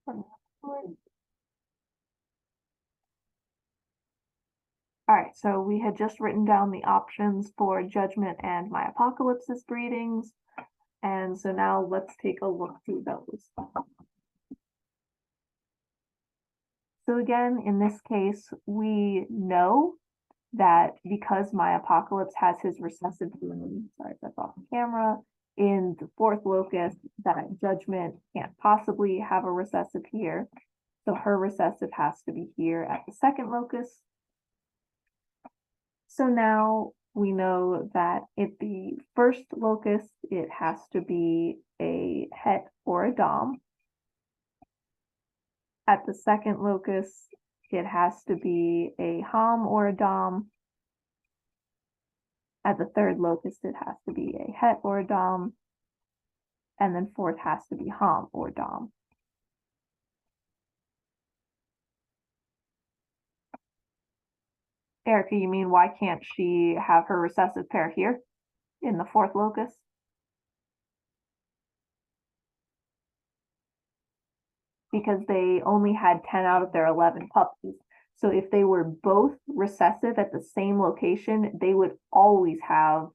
All right, so we had just written down the options for Judgment and My Apocalypse's breedings. And so now let's take a look through those. So again, in this case, we know that because My Apocalypse has his recessive gene, sorry, that's off the camera, in the fourth locus, that Judgment can't possibly have a recessive here. So her recessive has to be here at the second locus. So now we know that at the first locus, it has to be a het or a dom. At the second locus, it has to be a hom or a dom. At the third locus, it has to be a het or a dom. And then fourth has to be hom or dom. Erica, you mean why can't she have her recessive pair here in the fourth locus? Because they only had 10 out of their 11 puppies. So if they were both recessive at the same location, they would always have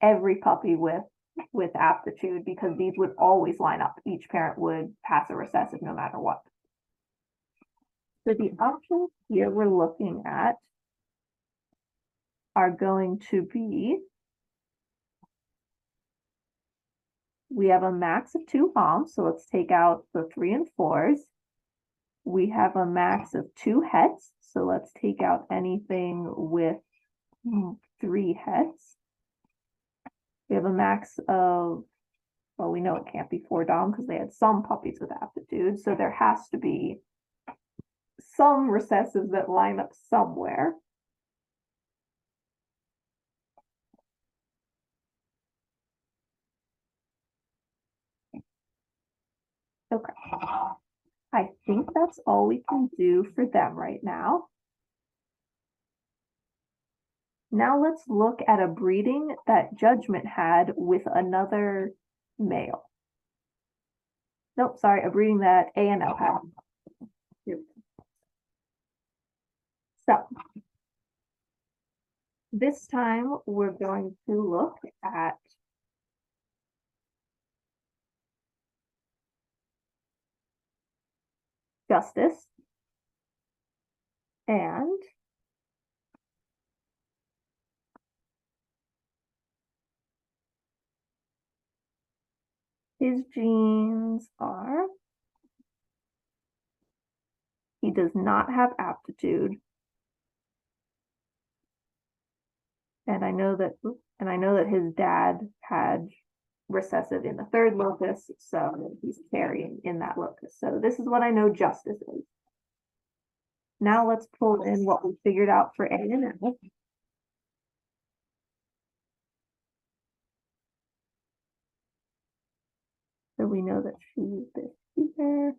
every puppy with aptitude, because these would always line up. Each parent would pass a recessive no matter what. So the options here we're looking at are going to be, we have a max of 2 homs, so let's take out the 3 and 4s. We have a max of 2 hets, so let's take out anything with 3 hets. We have a max of, well, we know it can't be 4 dom because they had some puppies with aptitude, so there has to be some recessives that line up somewhere. Okay. I think that's all we can do for them right now. Now let's look at a breeding that Judgment had with another male. Nope, sorry, a breeding that A&L had. So this time we're going to look at Justice and his genes are, he does not have aptitude. And I know that his dad had recessive in the third locus, so he's carrying in that locus. So this is what I know Justice is. Now let's pull in what we figured out for A and L. So we know that she's this here.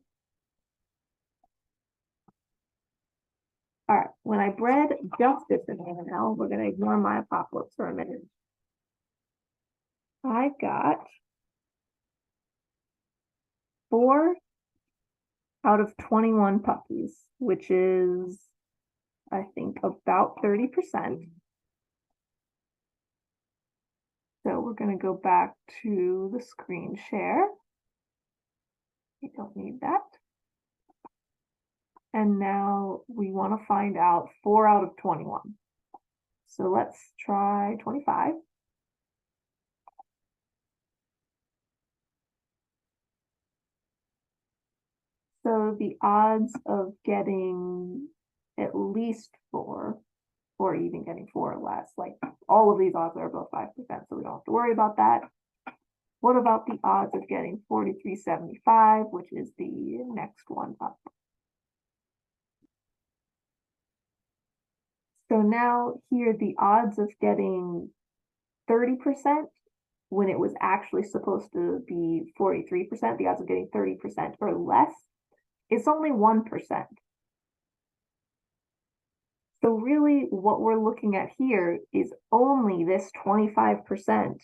All right, when I bred Justice in A and L, we're going to ignore My Apocalypse for a minute. I got 4 out of 21 puppies, which is, I think, about 30%. So we're going to go back to the screen share. We don't need that. And now we want to find out 4 out of 21. So let's try 25. So the odds of getting at least 4, or even getting 4 or less, like all of these odds are above 5%, so we don't have to worry about that. What about the odds of getting 4375, which is the next one up? So now here, the odds of getting 30% when it was actually supposed to be 43%, the odds of getting 30% or less, it's only 1%. So really what we're looking at here is only this 25%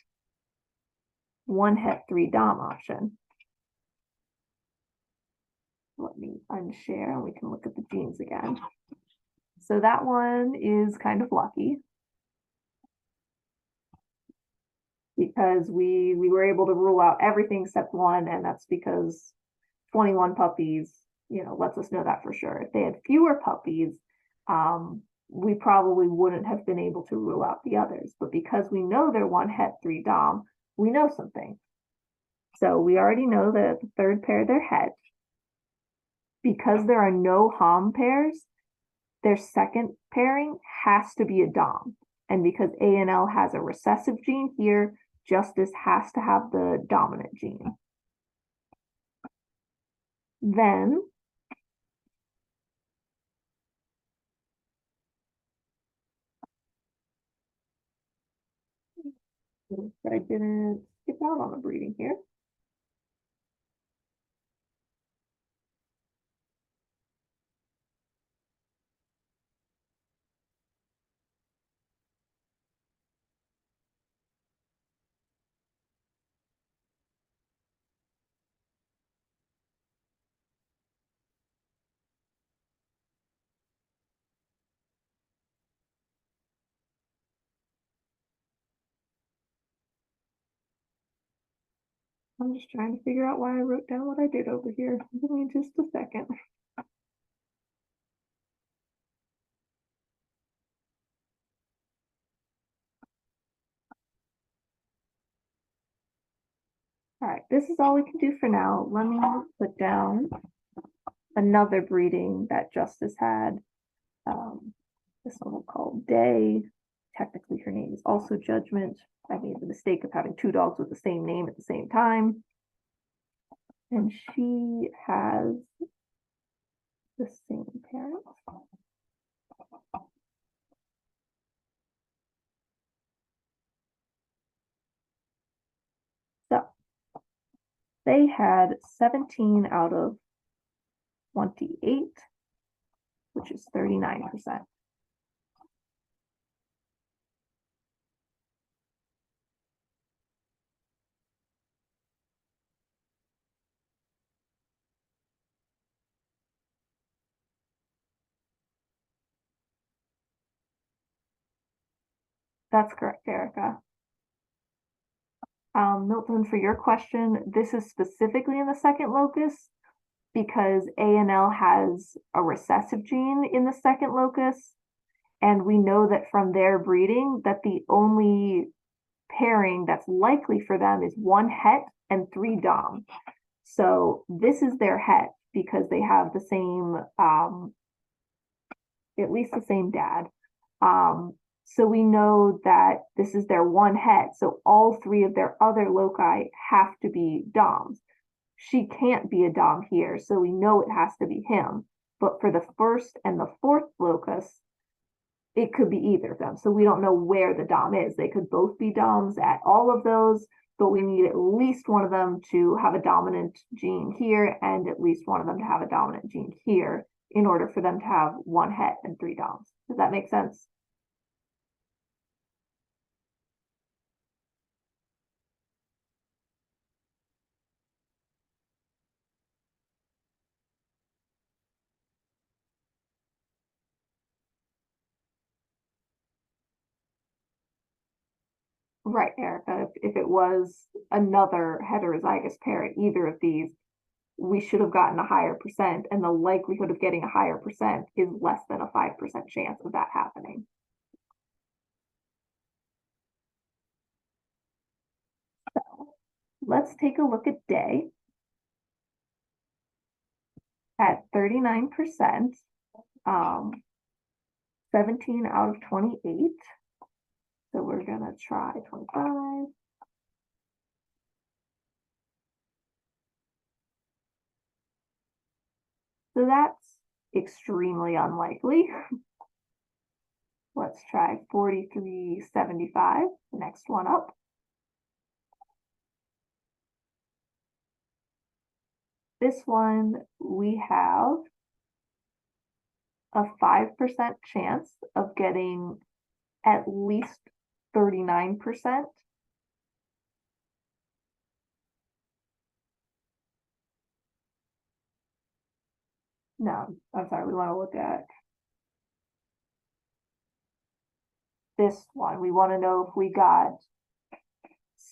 1 het 3 dom option. let me unshare and we can look at the genes again. So that one is kind of lucky because we were able to rule out everything except one, and that's because 21 puppies, lets us know that for sure. If they had fewer puppies, we probably wouldn't have been able to rule out the others. But because we know they're one het, three dom, we know something. So we already know that the third pair, they're het. Because there are no hom pairs, their second pairing has to be a dom. And because A&L has a recessive gene here, Justice has to have the dominant gene. Then I didn't skip out on the breeding here. I'm just trying to figure out why I wrote down what I did over here. Give me just a second. All right, this is all we can do for now. Let me put down another breeding that Justice had. This one we'll call Day. Technically, her name is also Judgment. I made the mistake of having two dogs with the same name at the same time. And she has the same parents. So they had 17 out of 28, which is 39%. That's correct, Erica. Milton, for your question, this is specifically in the second locus because A&L has a recessive gene in the second locus. And we know that from their breeding that the only pairing that's likely for them is one het and three dom. So this is their het because they have the same, at least the same dad. So we know that this is their one het. So all three of their other loci have to be doms. She can't be a dom here, so we know it has to be him. But for the first and the fourth locus, it could be either of them. So we don't know where the dom is. They could both be doms at all of those, but we need at least one of them to have a dominant gene here and at least one of them to have a dominant gene here in order for them to have one het and three doms. Does that make sense? Right, Erica. If it was another heterozygous pair at either of these, we should have gotten a higher percent, and the likelihood of getting a higher percent is less than a 5% chance of that happening. So let's take a look at Day. At 39%, 17 out of 28. So we're gonna try 25. So that's extremely unlikely. Let's try 43.75, the next one up. This one, we have a 5% chance of getting at least 39%. no, I'm sorry, we want to look at this one. We want to know if we got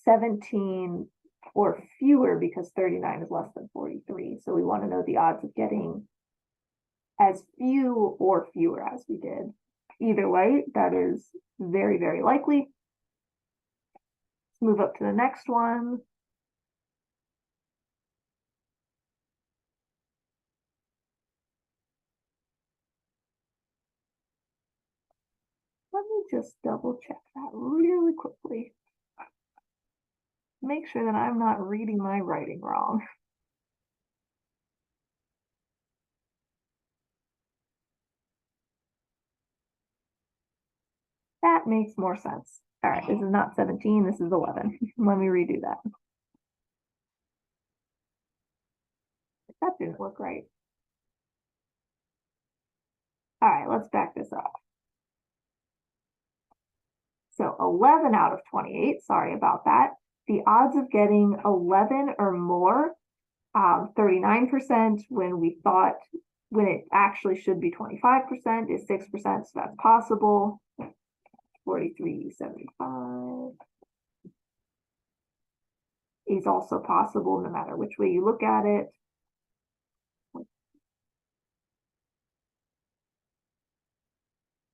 17 or fewer because 39 is less than 43. So we want to know the odds of getting as few or fewer as we did. Either way, that is very, very likely. Let's move up to the next one. Let me just double check that really quickly. Make sure that I'm not reading my writing wrong. That makes more sense. All right, this is not 17, this is 11. Let me redo that. That didn't look right. All right, let's back this up. So 11 out of 28, sorry about that. The odds of getting 11 or more, 39% when it actually should be 25% is 6%, so that's possible. 43.75 is also possible no matter which way you look at it.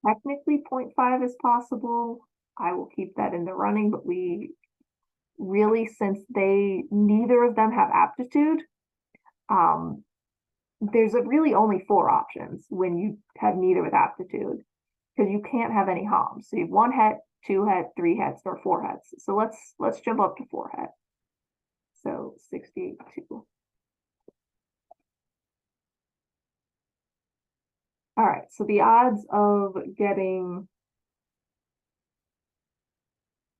Technically 0.5 is possible. I will keep that in the running, but we really, since neither of them have aptitude, there's really only 4 options when you have neither with aptitude, because you can't have any homs. So you have 1 het, 2 het, 3 hets, or 4 hets. So let's jump up to 4 het. So 68.2. All right, so the odds of getting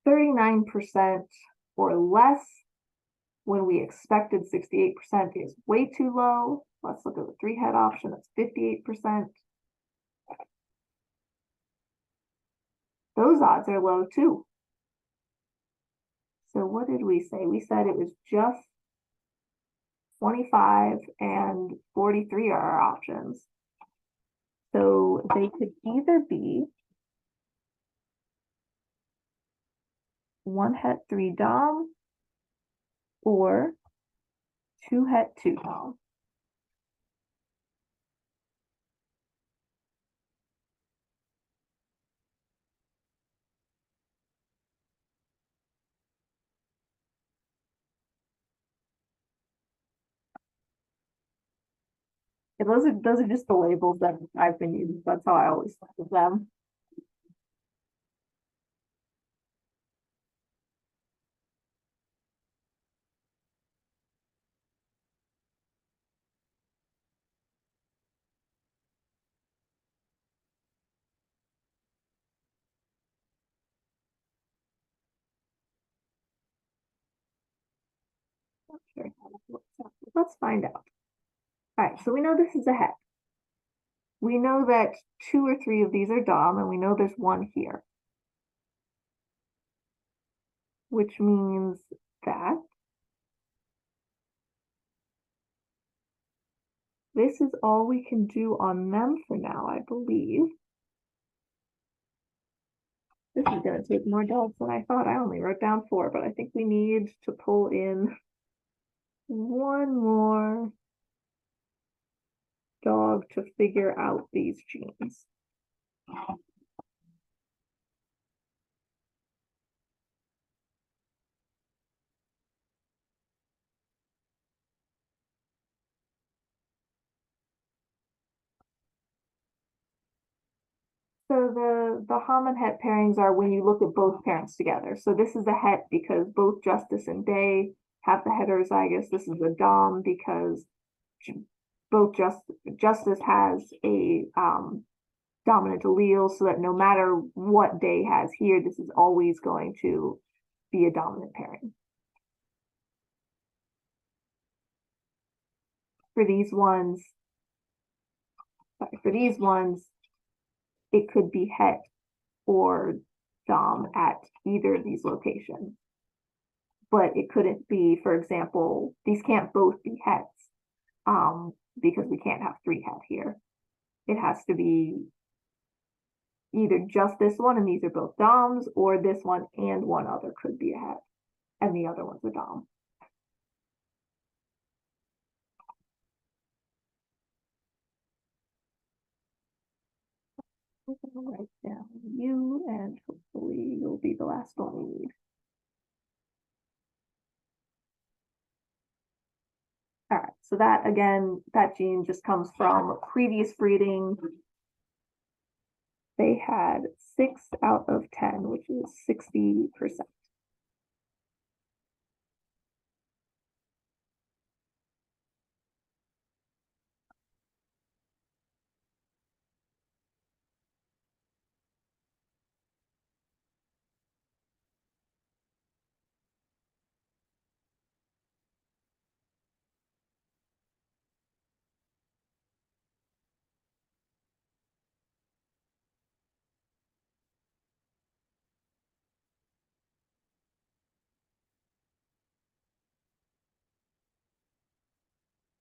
39% or less when we expected 68% is way too low. Let's look at the 3 het option, that's 58%. Those odds are low too. So what did we say? We said it was just 25 and 43 are our options. So they could either be 1 het 3 dom or 2 het 2 dom. And those are just the labels that I've been using. That's how I always think of them. Sure. Let's find out. All right, so we know this is a het. We know that 2 or 3 of these are dom, and we know there's 1 here. Which means that this is all we can do on them for now, I believe. This is going to take more dogs than I thought. I only wrote down 4, but I think we need to pull in 1 more dog to figure out these genes. So the hom and het pairings are when you look at both parents together. So this is a het because both Justice and Day have the heterozygous. This is a dom because both Justice has a dominant allele, so that no matter what Day has here, this is always going to be a dominant pairing. For these ones, it could be het or dom at either of these locations. But it couldn't be, for example, these can't both be hets because we can't have 3 het here. It has to be either just this one and these are both DOMs, or this one and one other could be a het, and the other one's a DOM. I'm gonna write down you, and hopefully you'll be the last one we need. All right, so that again, that gene just comes from previous breeding. They had 6 out of 10, which is 60%.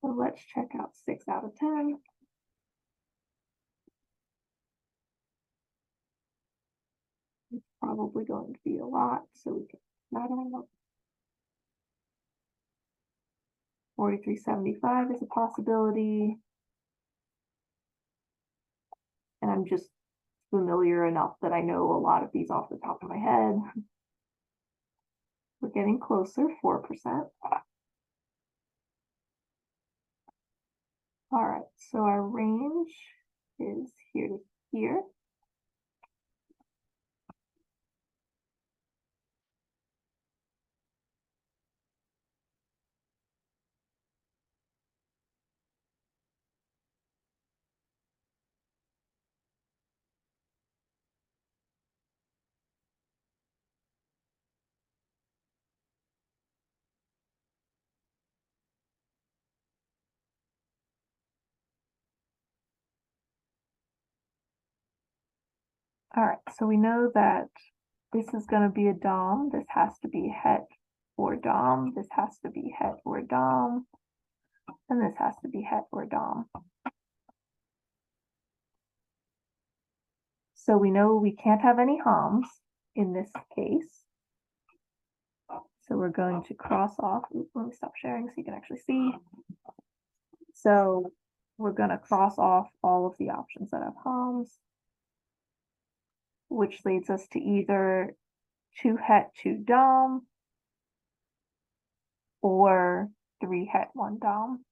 So let's check out 6 out of 10. It's probably going to be a lot, so we can not out. 4375 is a possibility. And I'm just familiar enough that I know a lot of these off the top of my head. We're getting closer, 4%. All right, so our range is here to here. All right, so we know that this is going to be a DOM. This has to be het or DOM. This has to be het or DOM. And this has to be het or DOM. So we know we can't have any HOMs in this case. So we're going to cross off. Oops, let me stop sharing so you can actually see. So we're going to cross off all of the options that have HOMs, which leads us to either 2 het, 2 DOM, or 3 het, 1 DOM.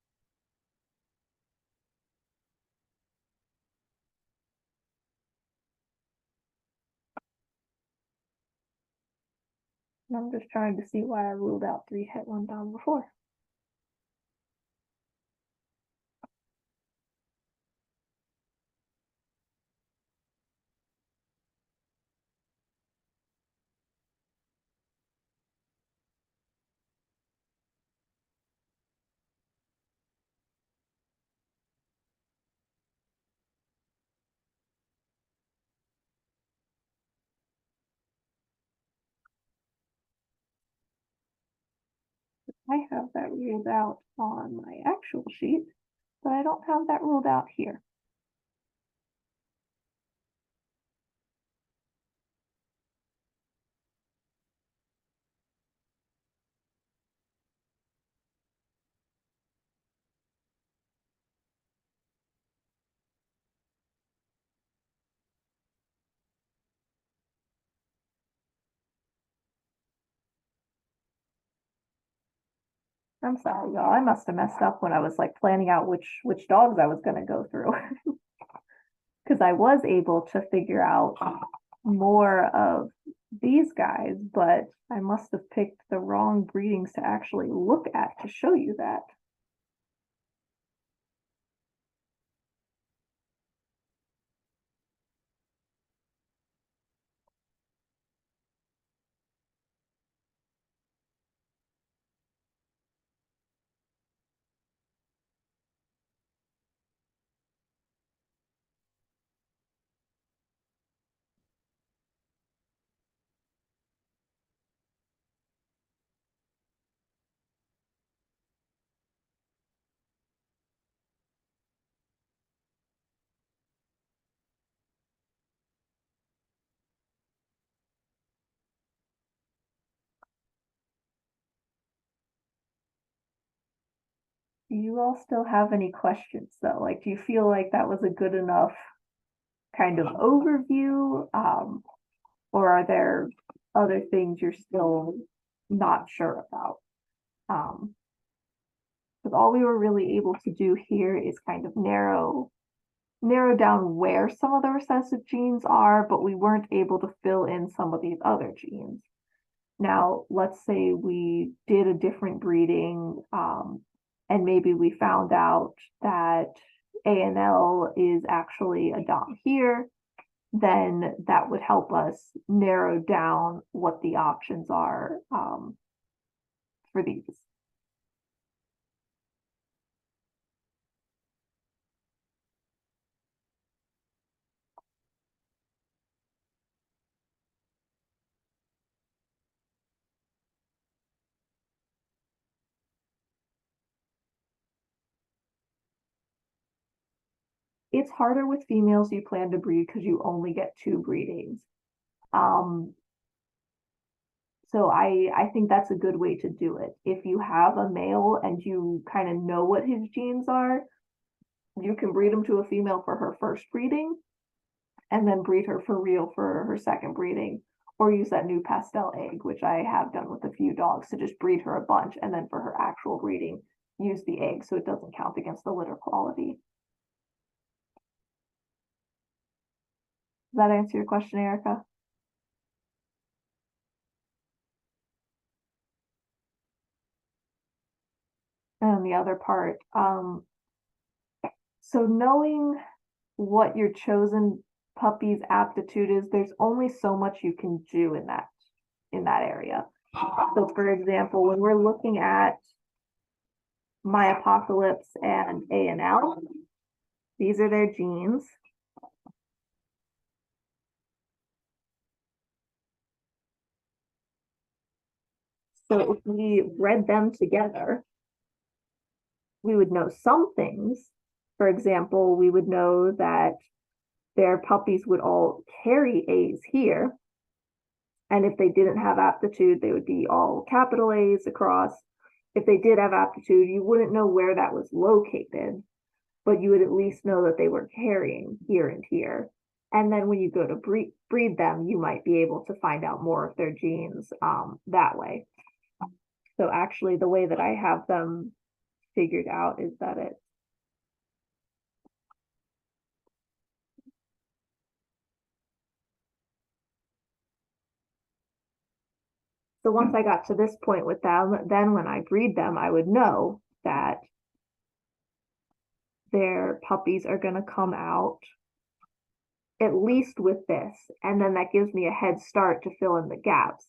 And I'm just trying to see why I ruled out 3 het, 1 DOM before. I have that ruled out on my actual sheet, but I don't have that ruled out here. I'm sorry, y'all. I must have messed up when I was like planning out which dogs I was going to go through. Because I was able to figure out more of these guys, but I must have picked the wrong breedings to actually look at to show you that. Do you all still have any questions though? Like, do you feel like that was a good enough kind of overview? Or are there other things you're still not sure about? Because all we were really able to do here is kind of narrow down where some of the recessive genes are, but we weren't able to fill in some of these other genes. Now, let's say we did a different breeding, and maybe we found out that ANL is actually a dom here, then that would help us narrow down what the options are for these. It's harder with females you plan to breed because you only get 2 breedings. So I think that's a good way to do it. If you have a male and you kind of know what his genes are, you can breed him to a female for her first breeding and then breed her for real for her second breeding, or use that new pastel egg, which I have done with a few dogs, to just breed her a bunch, and then for her actual breeding, use the egg so it doesn't count against the litter quality. Does that answer your question, Erica? And the other part, so knowing what your chosen puppy's aptitude is, there's only so much you can do in that area. So for example, when we're looking at My Apocalypse and ANL, these are their genes. So if we read them together, we would know some things. For example, we would know that their puppies would all carry A's here. And if they didn't have aptitude, they would be all capital A's across. If they did have aptitude, you wouldn't know where that was located, but you would at least know that they were carrying here and here. And then when you go to breed them, you might be able to find out more of their genes that way. So actually, the way that I have them figured out is that it so once I got to this point with them, then when I breed them, I would know that their puppies are going to come out at least with this, and then that gives me a head start to fill in the gaps.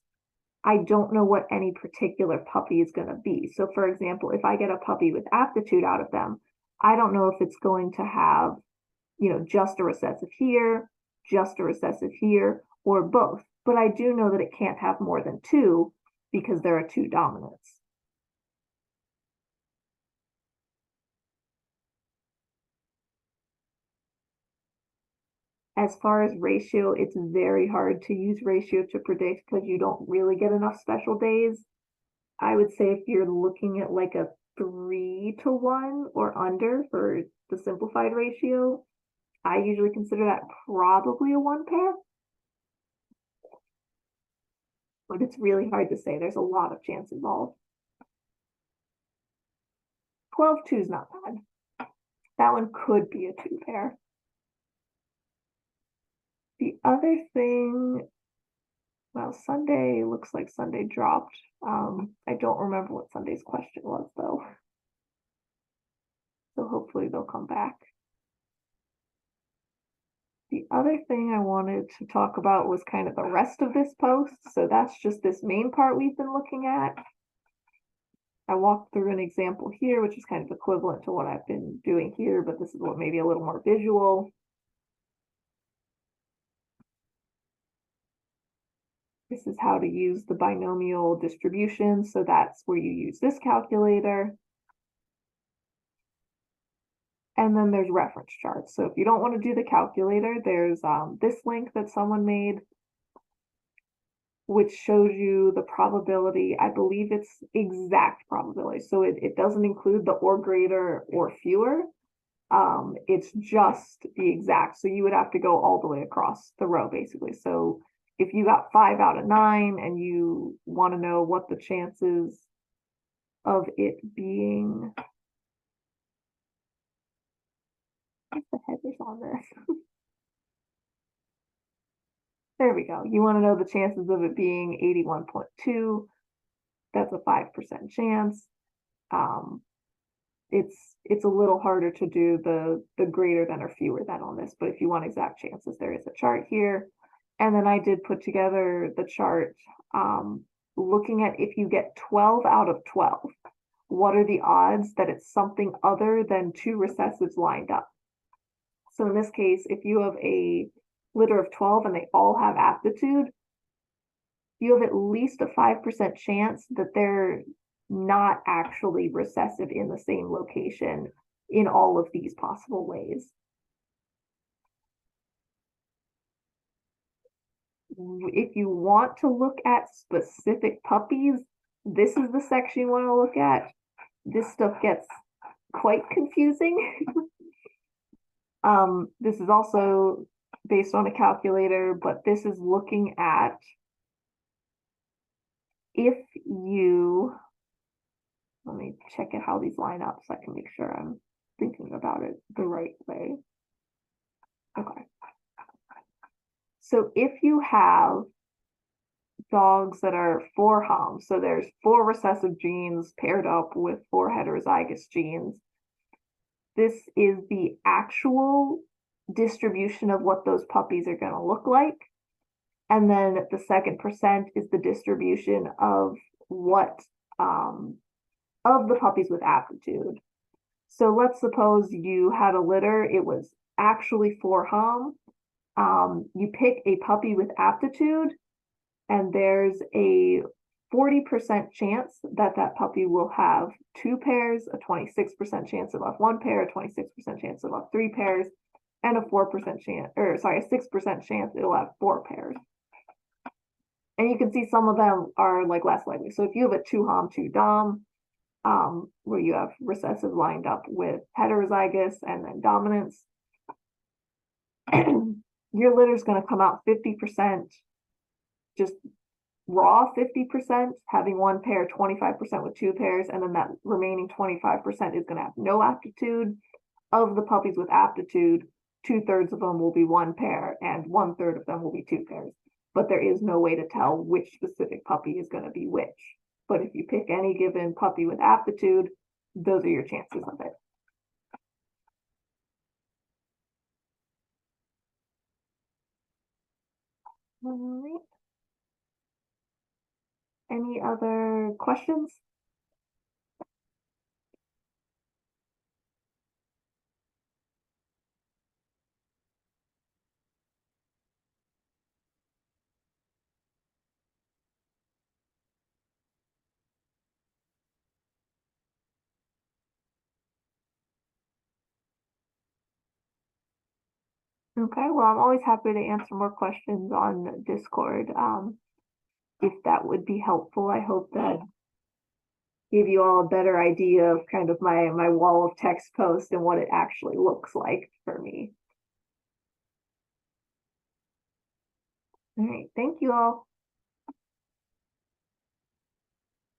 I don't know what any particular puppy is going to be. So for example, if I get a puppy with aptitude out of them, I don't know if it's going to have, just a recessive here, just a recessive here, or both. But I do know that it can't have more than 2 because there are 2 dominants. As far as ratio, it's very hard to use ratio to predict because you don't really get enough special days. I would say if you're looking at like a 3-to-1 or under for the simplified ratio, I usually consider that probably a 1 pair. But it's really hard to say. There's a lot of chance involved. 12-2 is not bad. That one could be a 2 pair. The other thing, well, Sunday looks like Sunday dropped. I don't remember what Sunday's question was though. So hopefully they'll come back. The other thing I wanted to talk about was kind of the rest of this post. So that's just this main part we've been looking at. I walked through an example here, which is kind of equivalent to what I've been doing here, but this is what maybe a little more visual. This is how to use the binomial distribution. So that's where you use this calculator. And then there's reference charts. So if you don't want to do the calculator, there's this link that someone made. which shows you the probability. I believe it's exact probability. So it doesn't include the or greater or fewer. It's just the exact. So you would have to go all the way across the row, basically. So if you got 5 out of 9 and you want to know what the chances of it being, what's the headers on this? There we go. You want to know the chances of it being 81.2. That's a 5% chance. It's a little harder to do the greater than or fewer than on this, but if you want exact chances, there is a chart here. And then I did put together the chart looking at if you get 12 out of 12, what are the odds that it's something other than 2 recessives lined up? So in this case, if you have a litter of 12 and they all have aptitude, you have at least a 5% chance that they're not actually recessive in the same location in all of these possible ways. If you want to look at specific puppies, this is the section you want to look at. This stuff gets quite confusing. This is also based on a calculator, but this is looking at if you, let me check it how these line up so I can make sure I'm thinking about it the right way. Okay. So if you have dogs that are 4 HOMs, so there's 4 recessive genes paired up with 4 heterozygous genes, this is the actual distribution of what those puppies are going to look like. And then the second percent is the distribution of what of the puppies with aptitude. So let's suppose you had a litter, it was actually 4 HOM. You pick a puppy with aptitude, and there's a 40% chance that that puppy will have 2 pairs, a 26% chance it'll have 1 pair, a 26% chance it'll have 3 pairs, and a 4% chance, or sorry, a 6% chance it'll have 4 pairs. And you can see some of them are like less likely. So if you have a 2 HOM, 2 DOM, where you have recessive lined up with heterozygous and then dominance, your litter is going to come out 50% just raw, 50% having 1 pair, 25% with 2 pairs, and then that remaining 25% is going to have no aptitude. Of the puppies with aptitude, 2/3 of them will be 1 pair and 1/3 of them will be 2 pairs. But there is no way to tell which specific puppy is going to be which. But if you pick any given puppy with aptitude, those are your chances of it. All right. Any other questions? Okay, well, I'm always happy to answer more questions on Discord. If that would be helpful, I hope that gave you all a better idea of kind of my wall of text post and what it actually looks like for me. All right, thank you all.